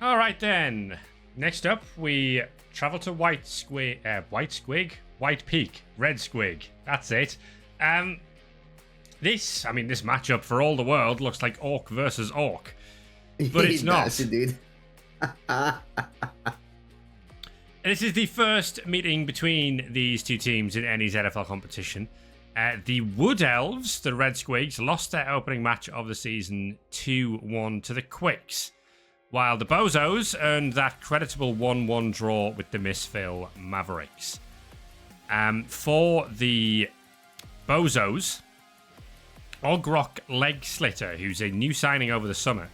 All right then. Next up, we travel to Whitepeak Red Squig. That's it. This matchup for all the world looks like Orc versus Orc, but it's not. Does, indeed. This is the first meeting between these two teams in any ZFL competition. The Wood Elves, the Red Squigs, lost their opening match of the season 2-1 to the Quicks, while the Bozos earned that creditable 1-1 draw with the Misfill Mavericks. For the Bozos, Ogrok Leg Slitter, who's a new signing over the summer,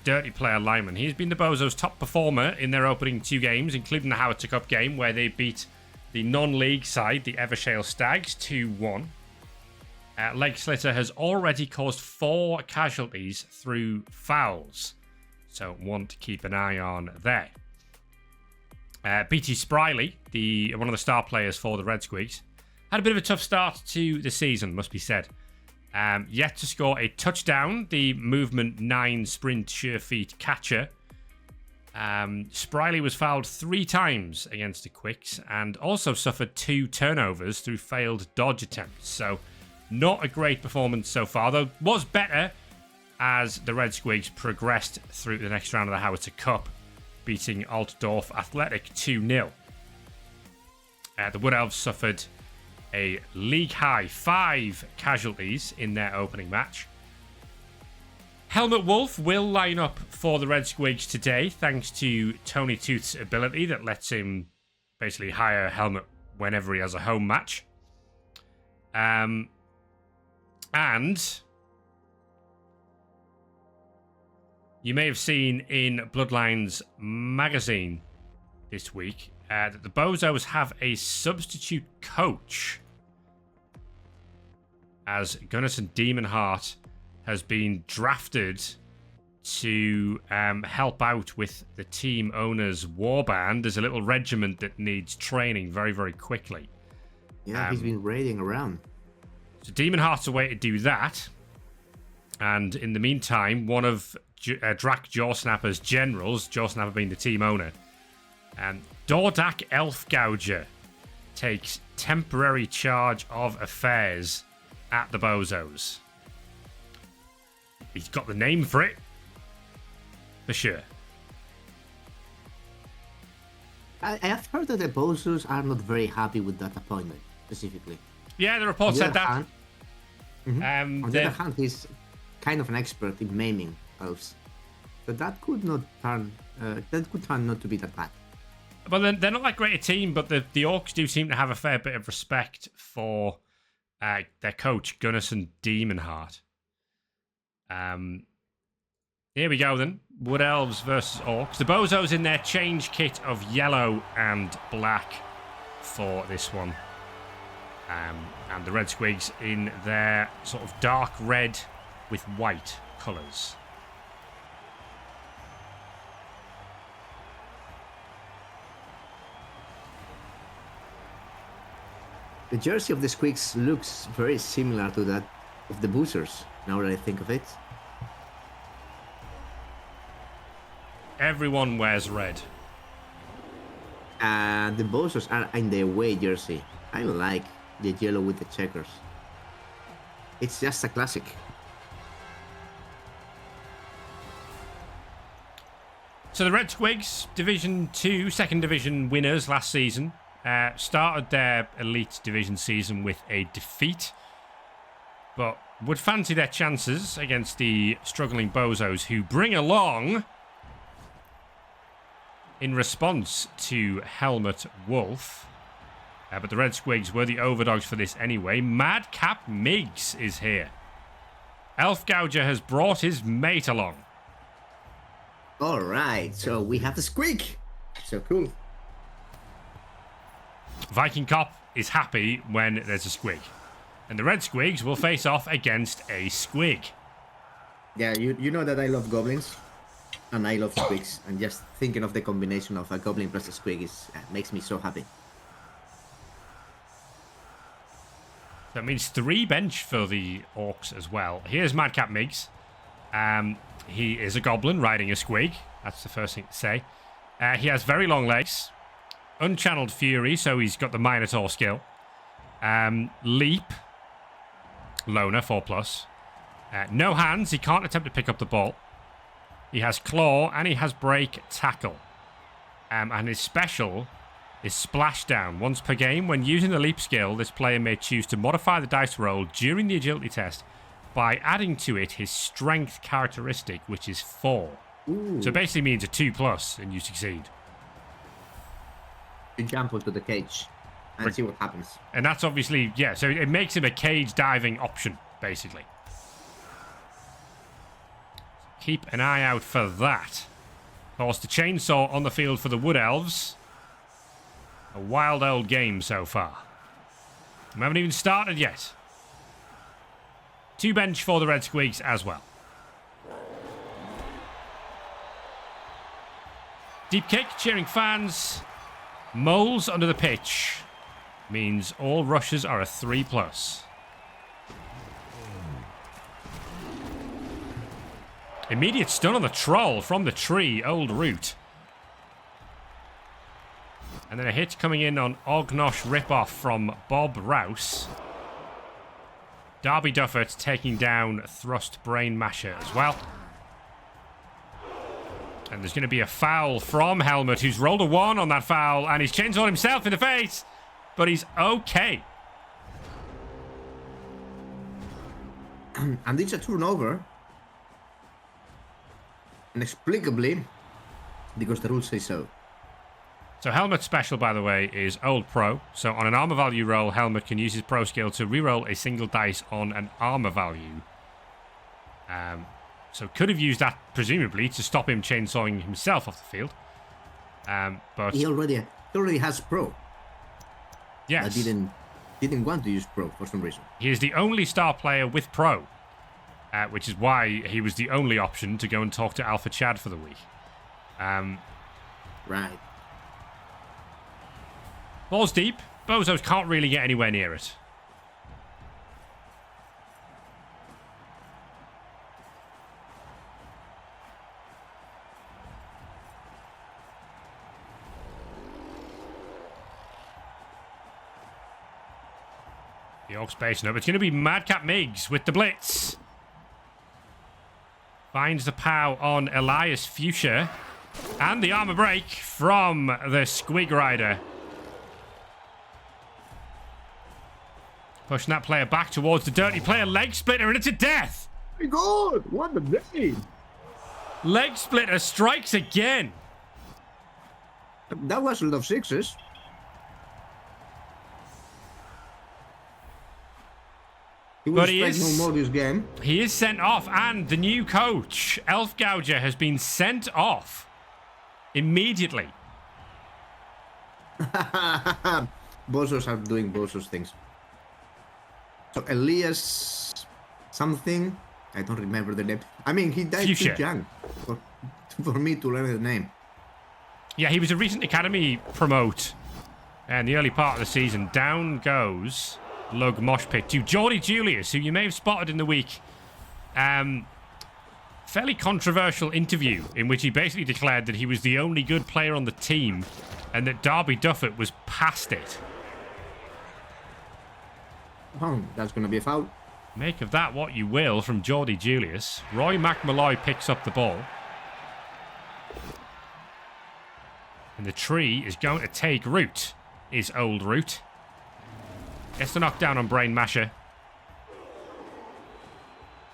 dirty player lineman. He's been the Bozos' top performer in their opening 2 games, including the Howitzer Cup game where they beat the non-league side, the Evershale Stags, 2-1. Leg Slitter has already caused 4 casualties through fouls, so one to keep an eye on there. BT Spriley, one of the star players for the Red Squigs, had a bit of a tough start to the season, must be said. Yet to score a touchdown, the movement 9 sprint sure feet catcher. Spriley was fouled 3 times against the Quicks and also suffered 2 turnovers through failed dodge attempts. So not a great performance so far, though was better as the Red Squigs progressed through the next round of the Howitzer Cup, beating Altdorf Athletic 2-0. The Wood Elves suffered a league-high 5 casualties in their opening match. Helmut Wolf will line up for the Red Squigs today, thanks to Tony Tooth's ability that lets him basically hire Helmut whenever he has a home match. And you may have seen in Bloodlines magazine this week that the Bozos have a substitute coach, as Gunnison Demonheart has been drafted to help out with the team owner's warband. There's a little regiment that needs training very, very quickly. Yeah, he's been raiding around. So Demonheart's a way to do that. And in the meantime, one of Drac Jawsnapper's generals, Jawsnapper being the team owner, Dordak Elfgouger takes temporary charge of affairs at the Bozos. He's got the name for it, for sure. I have heard that the Bozos are not very happy with that appointment, specifically. Yeah, the report said that. On the other hand, he's kind of an expert in maiming elves, but that could turn not to be that bad. Well, they're not that great a team, but the Orcs do seem to have a fair bit of respect for their coach, Gunnison Demonheart. Here we go then. Wood Elves versus Orcs. The Bozos in their change kit of yellow and black for this one. And the Red Squigs in their sort of dark red with white colours. The jersey of the Squigs looks very similar to that of the Boozers, now that I think of it. Everyone wears red. And the Bozos are in the away jersey. I like the yellow with the checkers. It's just a classic. So the Red Squigs, Division 2, second division winners last season, started their Elite Division season with a defeat, but would fancy their chances against the struggling Bozos, who bring along, in response to Helmut Wolf, but the Red Squigs were the overdogs for this anyway. Madcap Miggs is here. Elfgouger has brought his mate along. Alright, so we have the Squig. So cool. Viking Cop is happy when there's a Squig. And the Red Squigs will face off against a Squig. Yeah, you know that I love goblins. And I love Squigs. And just thinking of the combination of a goblin plus a Squig makes me so happy. That means 3 bench for the Orcs as well. Here's Madcap Miggs. He is a goblin riding a Squig. That's the first thing to say. He has very long legs. Unchanneled Fury, so he's got the Minotaur skill. Leap. Loner, 4+. No hands. He can't attempt to pick up the ball. He has Claw, and he has Break Tackle. And his special is Splashdown. Once per game, when using the Leap skill, this player may choose to modify the dice roll during the agility test by adding to it his strength characteristic, which is 4. Ooh. So it basically means a 2+, and you succeed. You jump into the cage and see what happens. And that's obviously, yeah, so it makes him a cage diving option, basically. Keep an eye out for that. Of course, the chainsaw on the field for the Wood Elves. A wild old game so far. We haven't even started yet. 2 bench for the Red Squigs as well. Deep kick, cheering fans. Moles under the pitch means all rushes are a 3+. Immediate stun on the troll from the tree, Old Root. And then a hit coming in on Ognosh Ripoff from Bob Rouse. Darby Duffert taking down Thrust Brain Masher as well. And there's going to be a foul from Helmet, who's rolled a 1 on that foul, and he's chainsawed himself in the face, but he's okay. And it's a turnover. Inexplicably, because the rules say so. So Helmet's special, by the way, is Old Pro. So on an armor value roll, Helmet can use his pro skill to reroll a single dice on an armor value. So could have used that, presumably, to stop him chainsawing himself off the field. But he already has pro. Yes. I didn't want to use pro for some reason. He is the only star player with pro, which is why he was the only option to go and talk to Alpha Chad for the week. Right. Ball's deep. Bozos can't really get anywhere near it. The Orcs basing up. It's going to be Madcap Miggs with the blitz. Finds the pow on Elias Fuchsia. And the armor break from the Squig Rider. Pushing that player back towards the dirty player. Leg splitter, and it's a death. My God, what a day. Leg splitter strikes again. That was a lot of 6s. He will strike no more this game. He is sent off, and the new coach, Elf Gouger, has been sent off immediately. Bozos are doing Bozos things. So Elias something, I don't remember the name. I mean, he died too young for me to learn the name. Yeah, he was a recent academy promote in the early part of the season. Down goes Lug Mosh Pit to Geordie Julius, who you may have spotted in the week. Fairly controversial interview in which he basically declared that he was the only good player on the team and that Darby Duffett was past it. Oh, that's going to be a foul. Make of that what you will from Geordie Julius. Roy McMulloy picks up the ball. And the tree is going to take root, is Old Root. Gets the knockdown on Brain Masher.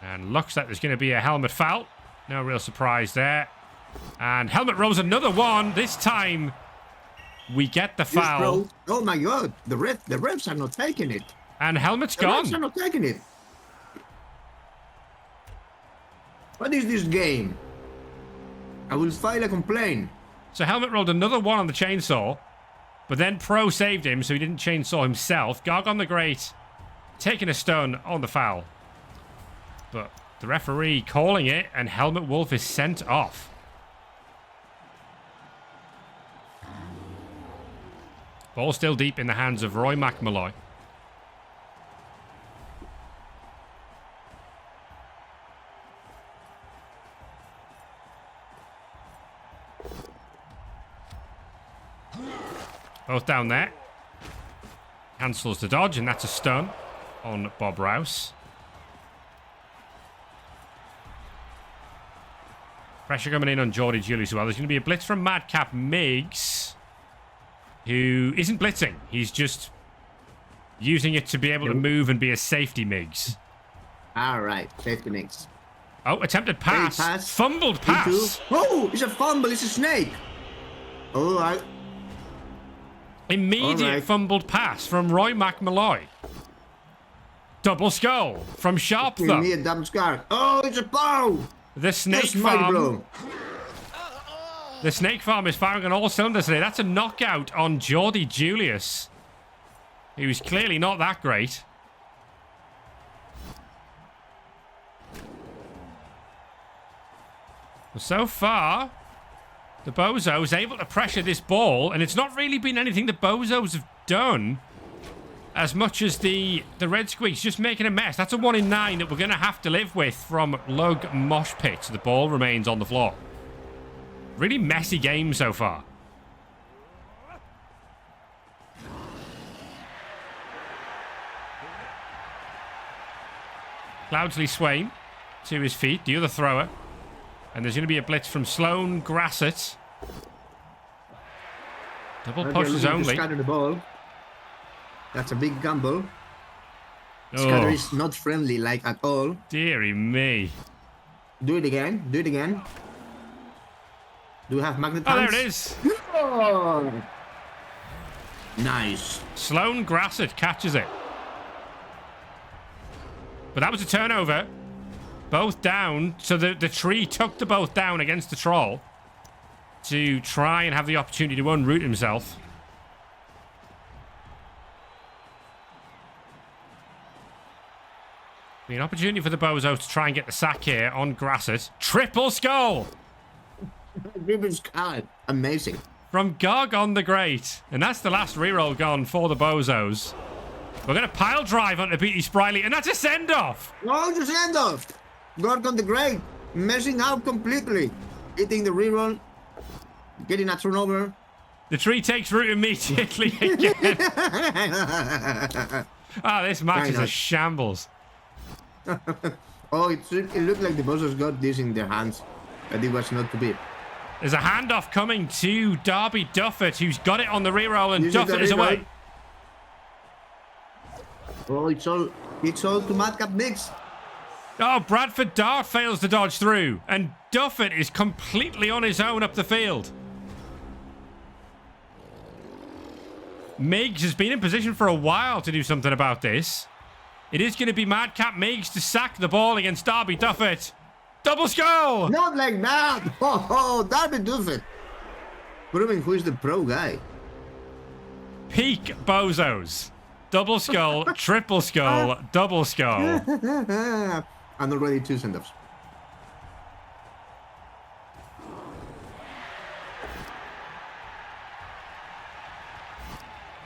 And looks like there's going to be a helmet foul. No real surprise there. And Helmet rolls another one. This time, we get the foul. Oh my God, the refs are not taking it. And Helmet's gone. The refs are not taking it. What is this game? I will file a complaint. So Helmet rolled another one on the chainsaw. But then Pro saved him, so he didn't chainsaw himself. Gargon the Great taking a stun on the foul. But the referee calling it, and Helmet Wolf is sent off. Ball still deep in the hands of Roy McMulloy. Both down there. Cancels the dodge, and that's a stun on Bob Rouse. Pressure coming in on Geordie Julius as well. There's going to be a blitz from Madcap Miggs, who isn't blitzing. He's just using it to be able to move and be a safety Miggs. All right, safety Miggs. Oh, attempted pass. Fumbled pass. Oh, it's a fumble. It's a snake. All right. Immediate fumbled pass from Roy McMalloy. Double skull from Sharp Thumb. Immediate double skull. Oh, it's a bow. The snake farm. The snake farm is firing on all cylinders today. That's a knockout on Geordie Julius, who's clearly not that great. Well, so far, the Bozos able to pressure this ball, and it's not really been anything the Bozos have done as much as the Red Squigs just making a mess. That's a 1 in 9 that we're going to have to live with from Lug Mosh Pit. The ball remains on the floor. Really messy game so far. Cloudsley Swain to his feet, the other thrower. And there's going to be a blitz from Sloan Grassett. Double pushes only. Scatter the ball. That's a big gamble. Scatter is not friendly, like, at all. Deary me. Do it again. Do it again. Do we have magnet Oh, there it is. Oh. Nice. Sloan Grassett catches it. But that was a turnover. Both down. So the tree took the both down against the troll to try and have the opportunity to unroot himself. Be an opportunity for the Bozos to try and get the sack here on Grassett. Triple skull! Triple skull. Amazing. From Gargon the Great. And that's the last reroll gone for the Bozos. We're going to pile drive onto Beatty Spriley, and that's a send-off! Oh, it's a send-off! Gargon the Great. Messing out completely. Hitting the reroll. Getting a turnover. The tree takes root immediately again. This match is a shambles. Oh, it looked like the Bozos got this in their hands, but it was not to be. There's a handoff coming to Darby Duffett, who's got it on the reroll, and Duffett is away. Oh, it's all to Madcap Miggs. Oh, Bradford Dart fails to dodge through, and Duffett is completely on his own up the field. Miggs has been in position for a while to do something about this. It is going to be Madcap Miggs to sack the ball against Darby Duffett. Double skull! Not like that! Oh, Darby Duffett. Proving who is the pro guy. Peak Bozos. Double skull, triple skull, double skull. And already 2 send-offs.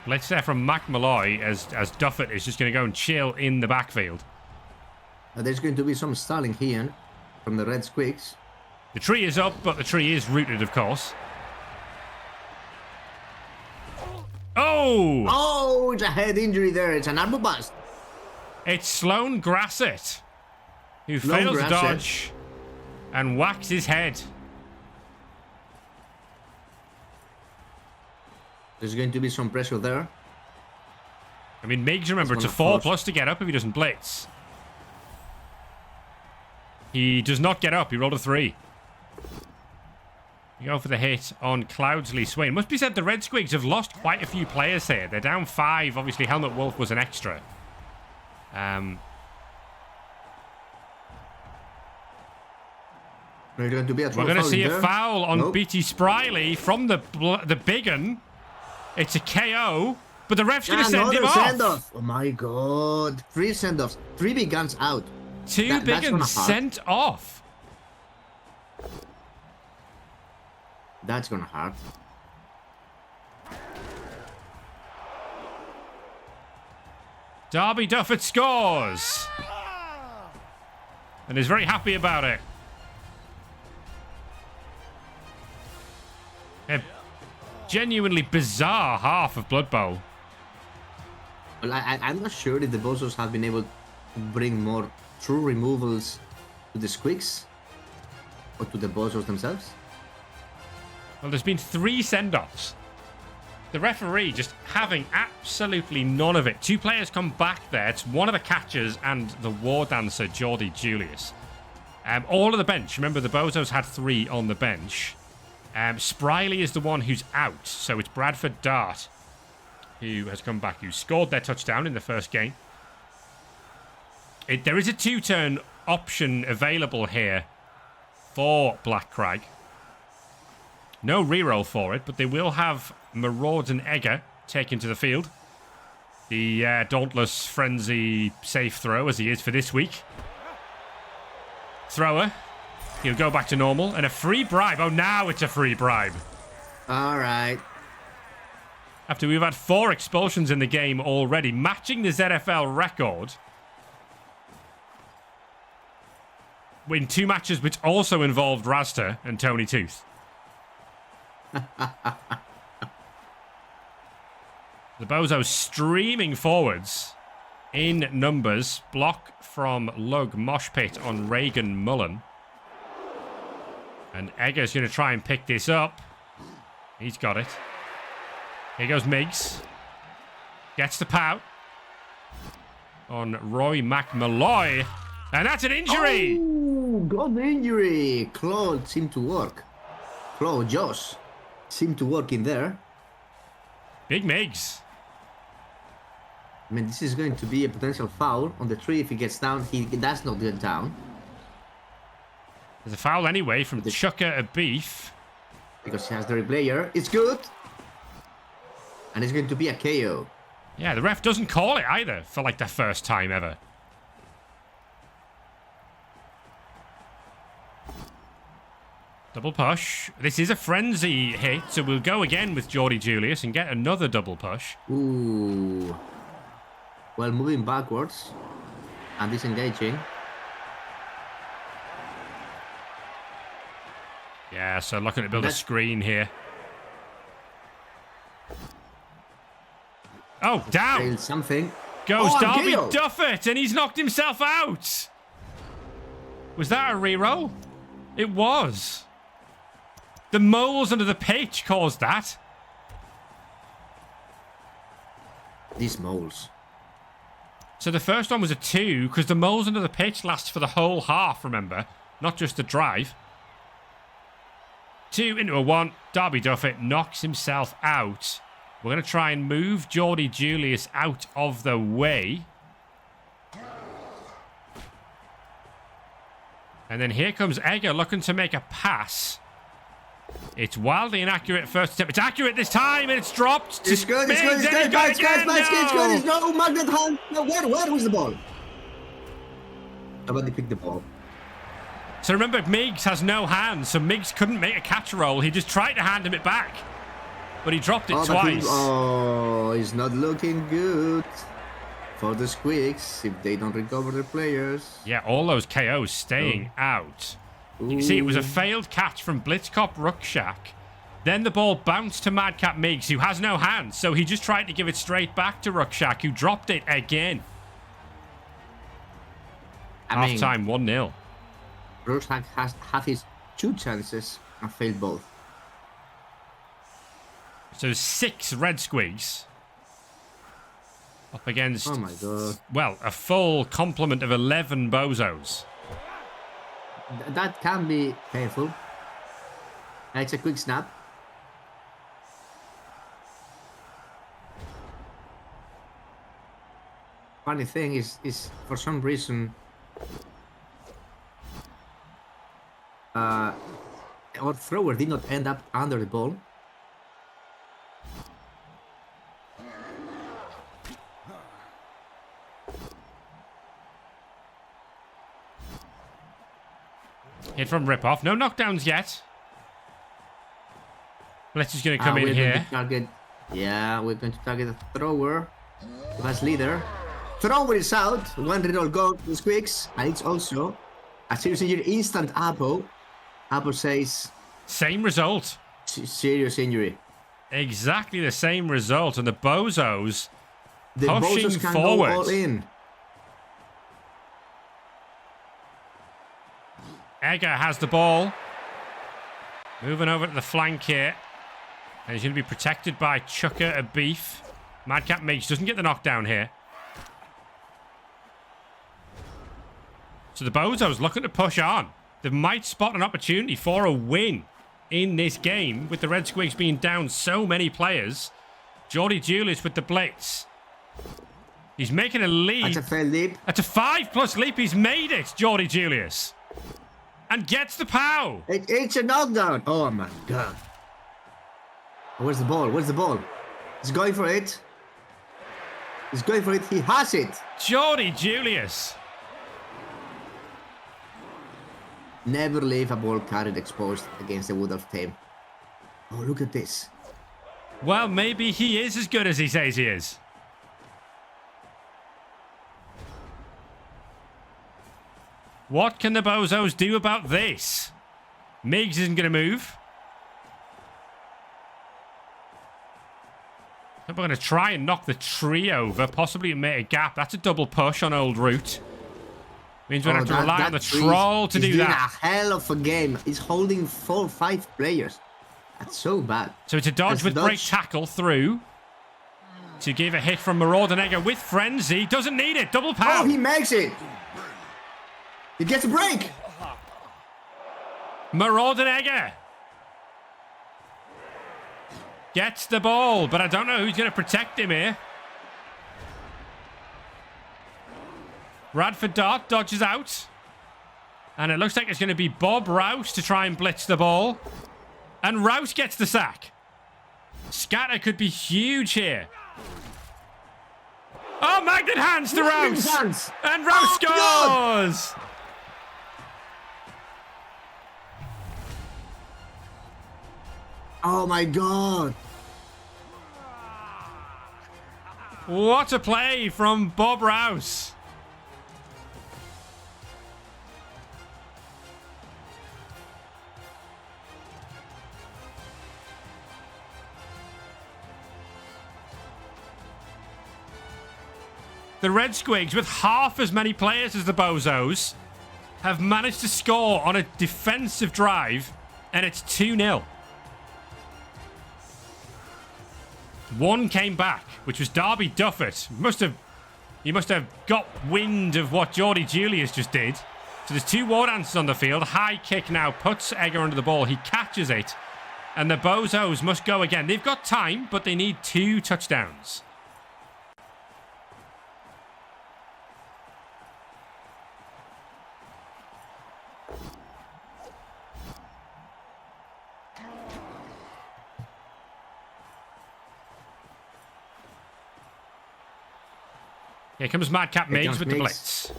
Let's say from McMalloy as Duffett is just going to go and chill in the backfield. There's going to be some stalling here from the Red Squigs. The tree is up, but the tree is rooted, of course. Oh! Oh, it's a head injury there. It's an elbow bust. It's Sloan Grassett, who fails to dodge and whacks his head. There's going to be some pressure there. I mean, Miggs, remember, it's a 4+ to get up if he doesn't blitz. He does not get up. He rolled a 3. You go for the hit on Cloudsley Swain. Must be said, the Red Squigs have lost quite a few players here. They're down 5. Obviously, Helmut Wolf was an extra. We're going to see a foul on Beatty Spriley from the big un. It's a KO, but the ref's going to send him off. Oh my god. 3 send-offs. 3 big guns out. 2 big uns sent off. That's gonna hurt. Darby Duffett scores. And is very happy about it. genuinely bizarre half of Blood Bowl. Well, I'm not sure if the Bozos have been able to bring more true removals to the Squigs or to the Bozos themselves. Well, there's been 3 send-offs. The referee just having absolutely none of it. 2 players come back there. It's one of the catchers and the war dancer, Geordie Julius. All of the bench. Remember, the Bozos had 3 on the bench. Spriley is the one who's out. So it's Bradford Dart who has come back, who scored their touchdown in the first game. There is a 2-turn option available here for Black Crag. No reroll for it, but they will have Maraud and Egger taken to the field. The Dauntless Frenzy safe throw, as he is for this week. Thrower. He'll go back to normal. And a free bribe. Oh, now it's a free bribe. All right. After we've had 4 expulsions in the game already, matching the ZFL record. In 2 matches which also involved Rasta and Tony Tooth. The Bozos streaming forwards in numbers. Block from Lug Moshpit on Reagan Mullen. And Egger's going to try and pick this up. He's got it. Here goes Miggs. Gets the pout on Roy McMalloy. And that's an injury! Oh, got the injury. Claw seemed to work. Claw, Josh, seemed to work in there. Big Miggs. I mean, this is going to be a potential foul on the tree. If he gets down, he does not get down. There's a foul anyway from Chucker a Beef. Because he has the replayer. It's good. And it's going to be a KO. Yeah, the ref doesn't call it either for like the first time ever. Double push. This is a frenzy hit, so we'll go again with Geordie Julius and get another double push. Ooh. Well, moving backwards and disengaging. Yeah, so looking to build a screen here. Oh, down. Something. Goes Darby Duffett, and he's knocked himself out. Was that a reroll? It was. The moles under the pitch caused that. These moles. So the first one was a 2, because the moles under the pitch last for the whole half, remember? Not just the drive. 2 into a 1. Darby Duffett knocks himself out. We're going to try and move Geordie Julius out of the way. And then here comes Egger looking to make a pass. It's wildly inaccurate first attempt. It's accurate this time, and it's dropped. It's good, it's good, it's good, it's good, it's no magnet hand. No, where was the ball? Nobody picked the ball. So remember, Miggs has no hands, so Miggs couldn't make a catch roll. He just tried to hand him it back, but he dropped it twice. It's not looking good for the Squigs if they don't recover their players. Yeah, all those KOs staying out. You can see it was a failed catch from Blitzkop Ruckshak. Then the ball bounced to Madcap Miggs, who has no hands, so he just tried to give it straight back to Ruckshak, who dropped it again. Half-time, 1-0. Ruckshak has had his 2 chances and failed both. So 6 Red Squigs up against, oh my God, well, a full complement of 11 Bozos. That can be painful. It's a quick snap. Funny thing is for some reason our thrower did not end up under the ball. Hit from Ripoff. No knockdowns yet. Blitz is going to come in here. We're going to target the thrower. Who has leader. Thrower is out. 1 reroll go to the Squigs. And it's also a serious injury. Instant Apo. Apo says... Same result. Serious injury. Exactly the same result, and the Bozos pushing Bozos can forward. go all in. Egger has the ball. Moving over to the flank here. And he's going to be protected by Chucker a Beef. Madcap Meigs doesn't get the knockdown here. So the Bozos looking to push on. They might spot an opportunity for a win in this game with the Red Squigs being down so many players. Geordie Julius with the blitz. He's making a lead. That's a fair leap. That's a 5+ leap. He's made it, Geordie Julius. And gets the POW. It's a knockdown. Oh my god. Where's the ball? Where's the ball? He's going for it. He's going for it. He has it. Geordie Julius. Never leave a ball carried exposed against the Wood Elf team. Oh, look at this. Well, maybe he is as good as he says he is. What can the Bozos do about this? Meigs isn't going to move. I think we're going to try and knock the tree over, possibly make a gap. That's a double push on Old Route. Means we're going to have to rely on the troll to do that. A hell of a game. He's holding 4-5 players. That's so bad. So it's a dodge with break tackle through. To give a hit from Maraudenegger with frenzy. Doesn't need it. Double POW. Oh, he makes it. He gets a break. Maraudenegger gets the ball, but I don't know who's going to protect him here. Bradford Dart dodges out. And it looks like it's going to be Bob Rouse to try and blitz the ball. And Rouse gets the sack. Scatter could be huge here. Oh, magnet hands to Rouse. And Rouse scores. Oh my god. What a play from Bob Rouse. The Red Squigs, with half as many players as the Bozos, have managed to score on a defensive drive, and it's 2-0. One came back, which was Darby Duffett. He must have got wind of what Geordie Julius just did. So there's 2 war dancers on the field. High kick now puts Egger under the ball. He catches it. And the Bozos must go again. They've got time, but they need 2 touchdowns. Here comes Madcap Meigs with the blitz.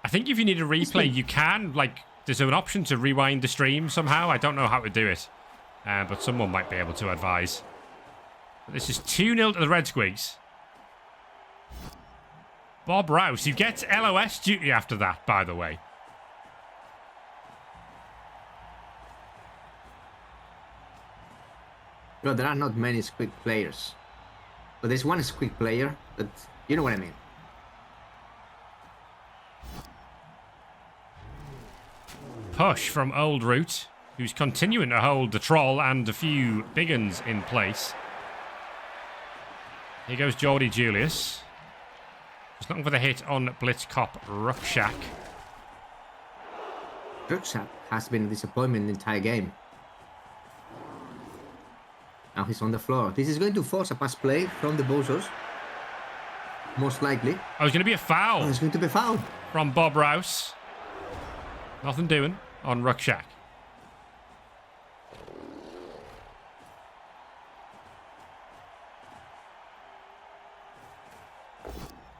I think if you need a replay, you can. Like, there's an option to rewind the stream somehow. I don't know how to do it. But someone might be able to advise. But this is 2-0 to the Red Squigs. Bob Rouse, who gets LOS duty after that, by the way. Well, there are not many Squig players. But there's one Squig player, but you know what I mean. Push from Old Route, who's continuing to hold the troll and a few big uns in place. Here goes Geordie Julius. Just looking for the hit on Blitz Cop Rucksack. Rucksack has been a disappointment the entire game. Now he's on the floor. This is going to force a pass play from the Bozos. Most likely. Oh, it's going to be a foul. Oh, it's going to be a foul. From Bob Rouse. Nothing doing on Rucksack.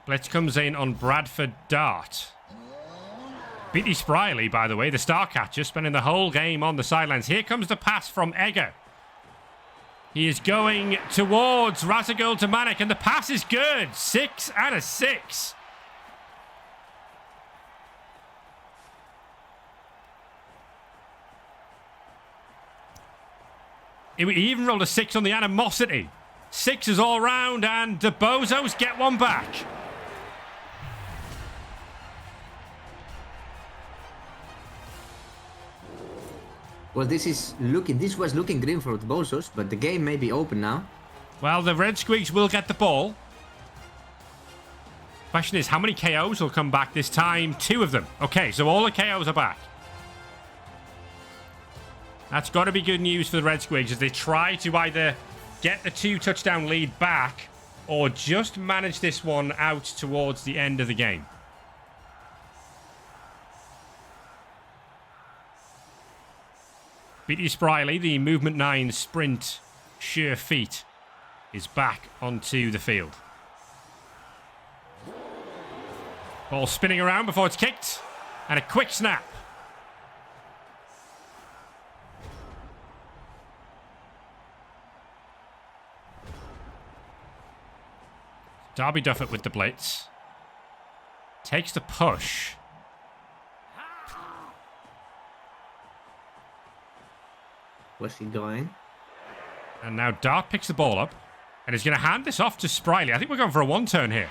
Blitz comes in on Bradford Dart. Beatty Spriley, by the way, the star catcher, spending the whole game on the sidelines. Here comes the pass from Egger. He is going towards Razagul to Manik, and the pass is good. 6 and a 6. He even rolled a 6 on the animosity. 6s all round, and the Bozos get one back. Well, this was looking green for the Bozos, but the game may be open now. Well, the Red Squigs will get the ball. Question is, how many KOs will come back this time? 2 of them. Okay, so all the KOs are back. That's got to be good news for the Red Squigs as they try to either get the 2-touchdown lead back or just manage this one out towards the end of the game. BT Spriley, the Movement 9 sprint sure feet, is back onto the field. Ball spinning around before it's kicked. And a quick snap. Darby Duffett with the blitz. Takes the push. Where's he going? And now Dart picks the ball up. And is going to hand this off to Spriley. I think we're going for a 1-turn here.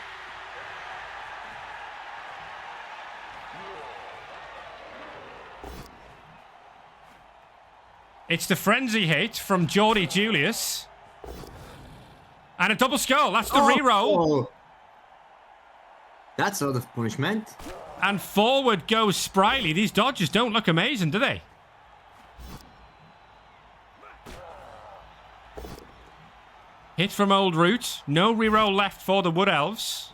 It's the frenzy hit from Geordie Julius. And a double skull. That's the reroll. Oh. That's not a punishment. And forward goes Spriley. These dodges don't look amazing, do they? Hit from Old Root. No reroll left for the Wood Elves.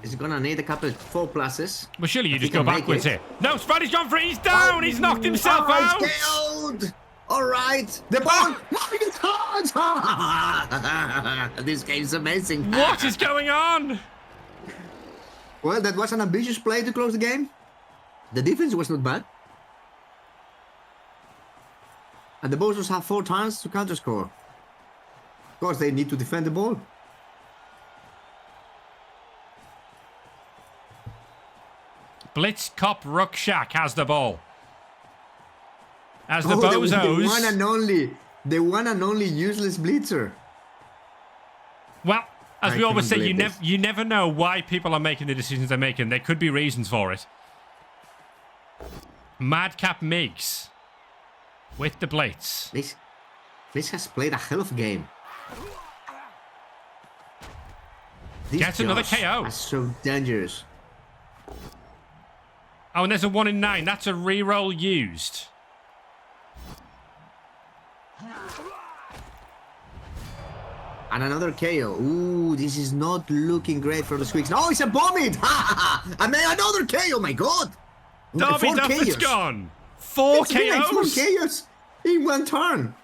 He's gonna need a couple of 4+. Well, surely you just go backwards here. No, Spriley's gone for it. He's down. He's knocked himself out. He's KO'd. All right. The ball. This game's amazing. What is going on? Well, that was an ambitious play to close the game. The defense was not bad. And the Bozos have 4 times to counter-score. Of course, they need to defend the ball. Blitz Cop Ruckshak has the ball. As the The one and only useless blitzer. Well, as we always say, this. you never know why people are making the decisions they're making. There could be reasons for it. Madcap Miggs with the blitz. This has played a hell of a game. Gets another KO. That's so dangerous. Oh, and there's a 1 in 9. That's a reroll used. And another KO. Ooh, this is not looking great for the Squigs. No, it's a vomit! And then another KO, my god! Darby Duffett's gone. 4 KOs? Like 4 KOs in one turn.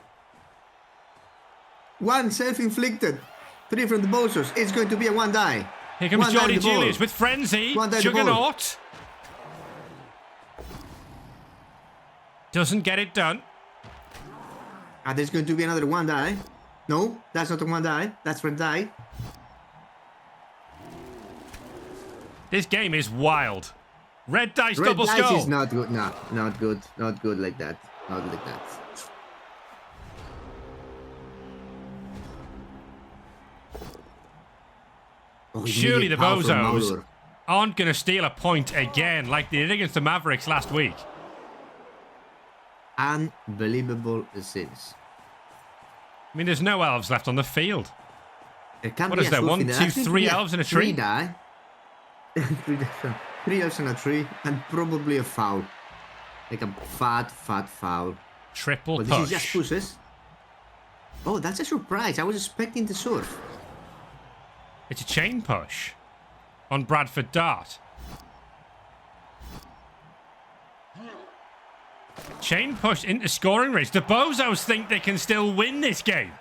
1 self-inflicted. 3 from the Bozos. It's going to be a 1 die. Here comes Geordie Julius with Frenzy. Juggernaut. Doesn't get it done. And there's going to be another 1 die. No, that's not a 1 die. That's 1 die. This game is wild. Red dice double skull. Red dice is not good. No, not good. Not good like that. Not like that. Oh, surely the Bozos aren't going to steal a point again like they did against the Mavericks last week. Unbelievable scenes. I mean, there's no elves left on the field. What is there? 1, 2, 3 elves in a tree? 3 die. 3 elves in a tree, and probably a foul. Like a fat foul. Triple push. This is just pushes. Oh, that's a surprise. I was expecting the surf. It's a chain push on Bradford Dart. Chain push into scoring range. The Bozos think they can still win this game.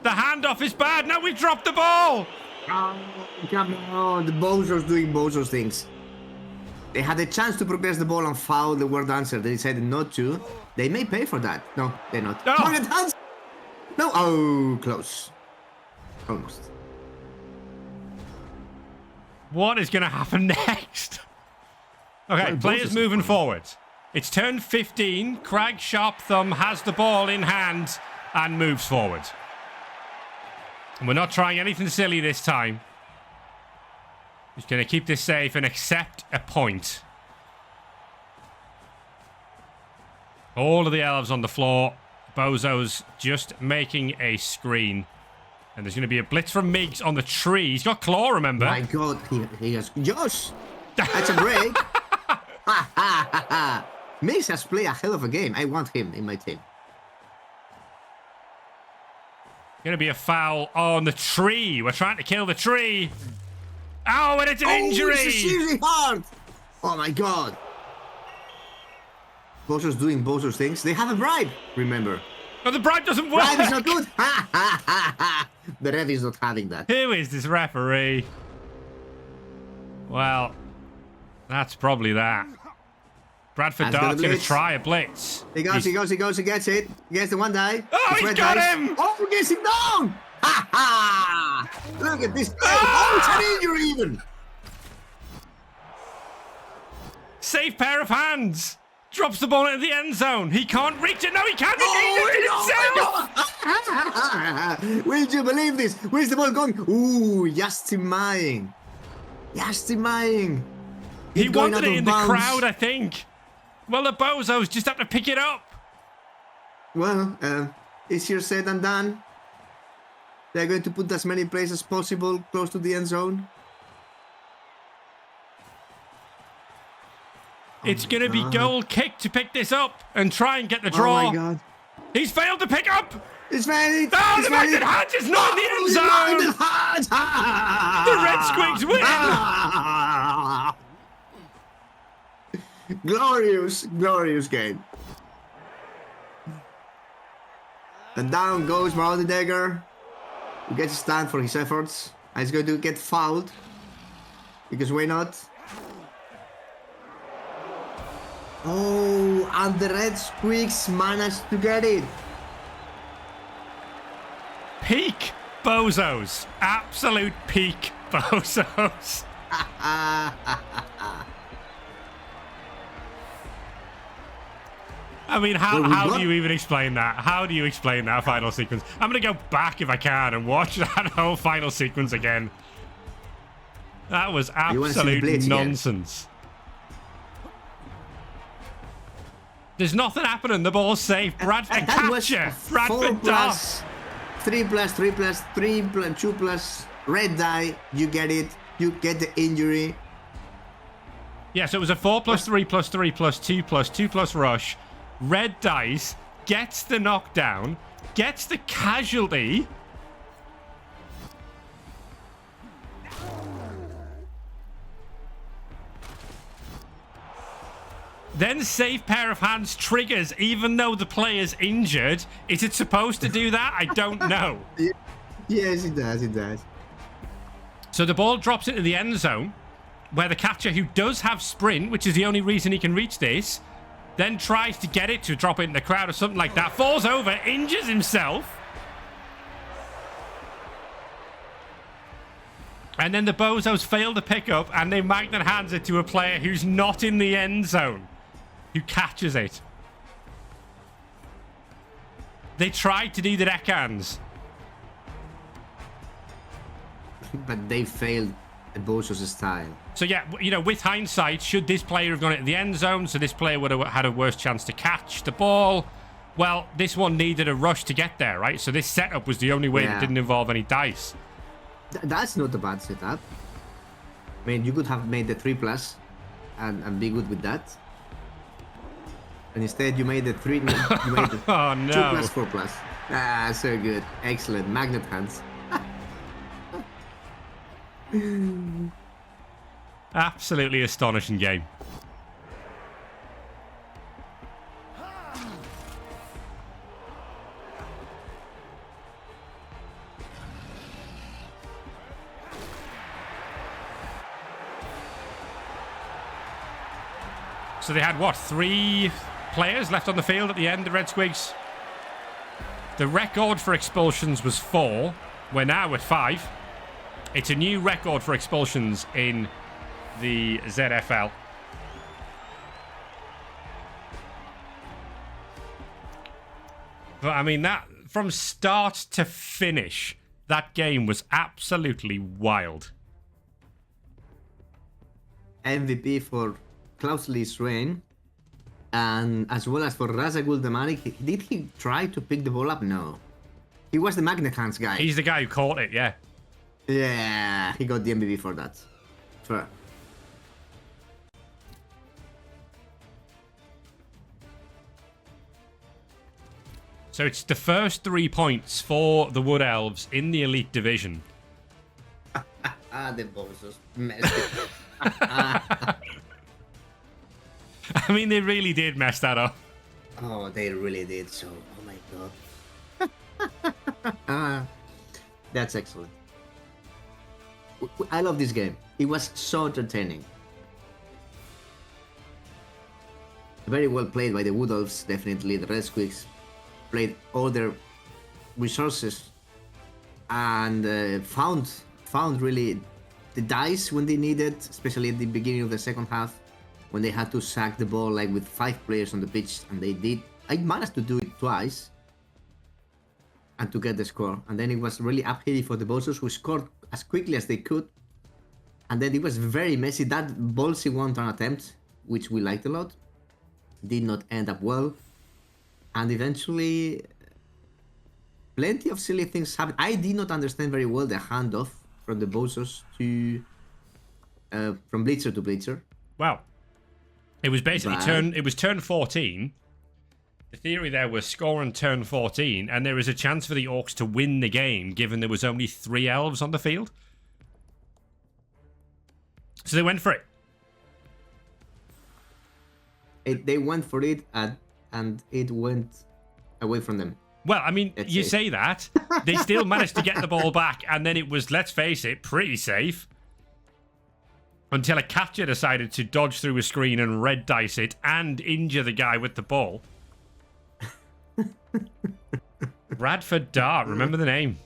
The handoff is bad. Now we've dropped the ball. Oh, come on. The Bozos doing Bozos things. They had a chance to progress the ball and foul the word answer. They decided not to. They may pay for that. No, they're not. Oh. No. Oh, close. Almost. What is going to happen next? Okay, well, players moving forward. It's turn 15. Crag Sharp Thumb has the ball in hand. and moves forward. And we're not trying anything silly this time. Just going to keep this safe and accept a point. All of the elves on the floor. Bozos just making a screen. And there's going to be a blitz from Miggs on the tree. He's got claw, remember? My God, he has... Josh! That's a break. Miggs has played a hell of a game. I want him in my team. Going to be a foul on the tree. We're trying to kill the tree. Oh, and it's an injury. It's seriously hard. Oh, my God. Bozos doing Bozos things. They have a bribe, remember. But the bribe doesn't work. Bribe is not good. The ref is not having that. Who is this referee? Well, that's probably that. Bradford Dart's going to try a blitz. He goes, he gets it. He gets the one die. Oh, he's got him! Oh, he gets him down! Ha ha! Look at this. Oh, it's an injury even. Safe pair of hands. Drops the ball into the end zone. He can't reach it. No, he can't. Himself. Will you believe this? Where's the ball going? Ooh, Yastimaying. He wanted it in the crowd, I think. Well, the Bozos just have to pick it up. Well, easier said than done. They're going to put as many players as possible close to the end zone. It's going to be goal kick to pick this up and try and get the draw. Oh, my God. He's failed to pick up. It's failed. Oh, the magnet hands is not in the end zone. The Red Squigs win. Glorious game. And down goes Marauder Dagger. He gets a stand for his efforts. And he's going to get fouled. Because why not? Oh, and the Red Squigs managed to get it. Peak Bozos. Absolute peak Bozos. I mean, how do you even explain that? How do you explain that final sequence? I'm going to go back if I can and watch that whole final sequence again. That was absolute nonsense. There's nothing happening. The ball's safe. Bradford capture. Bradford does. 3+3+3+2+. Red die. You get it. You get the injury. Yeah, so it was a 4+3+3+2+2+ rush. Red dice, gets the knockdown, gets the casualty. Then safe pair of hands triggers even though the player's injured. Is it supposed to do that? I don't know. Yes, it does. So the ball drops into the end zone where the catcher, who does have sprint, which is the only reason he can reach this, then tries to get it to drop it in the crowd or something like that. Falls over, injures himself. And then the Bozos fail to pick up and they magnet hands it to a player who's not in the end zone, who catches it. They tried to do the deckhands. But they failed at Bozos' style. So yeah, you know, with hindsight, should this player have gone into the end zone so this player would have had a worse chance to catch the ball? Well, this one needed a rush to get there, right? So this setup was the only way that didn't involve any dice. That's not a bad setup. I mean, you could have made the 3+ and be good with that. And instead, you made the 3. You made the oh, no. 2+, 4+. Ah, so good. Excellent. Magnet hands. Absolutely astonishing game. So they had, what, 3 players left on the field at the end, the Red Squigs? The record for expulsions was 4. We're now at 5. It's a new record for expulsions in the ZFL. But I mean, from start to finish, that game was absolutely wild. MVP for Klausley's reign, and as well as for Razagul Damari. Did he try to pick the ball up? No. He was the Magnet Hands guy. He's the guy who caught it, yeah. Yeah, he got the MVP for that. Fair. So it's the first 3 points for the Wood Elves in the Elite Division. The Bozos messed it. I mean, they really did mess that up. Oh, they really did. So, oh my god. That's excellent. I love this game. It was so entertaining. Very well played by the Wood Elves, definitely. The Red Squigs played all their resources and found really the dice when they needed, especially at the beginning of the second half, when they had to sack the ball like with 5 players on the pitch, and they did. I managed to do it twice and to get the score, and then it was really uphill for the Bozos, who scored as quickly as they could, and then it was very messy. That ballsy one-turn attempt, which we liked a lot, did not end up well, and eventually plenty of silly things happened. I did not understand very well the handoff from the Bozos to from Blitzer to Blitzer. Well, it was basically turn 14. The theory there was score on turn 14, and there was a chance for the Orcs to win the game, given there was only 3 elves on the field. So they went for it. They went for it, and it went away from them. Well, I mean, you say that. They still managed to get the ball back, and then it was, let's face it, pretty safe. Until a catcher decided to dodge through a screen and red dice it and injure the guy with the ball. Radford Dart, remember the name.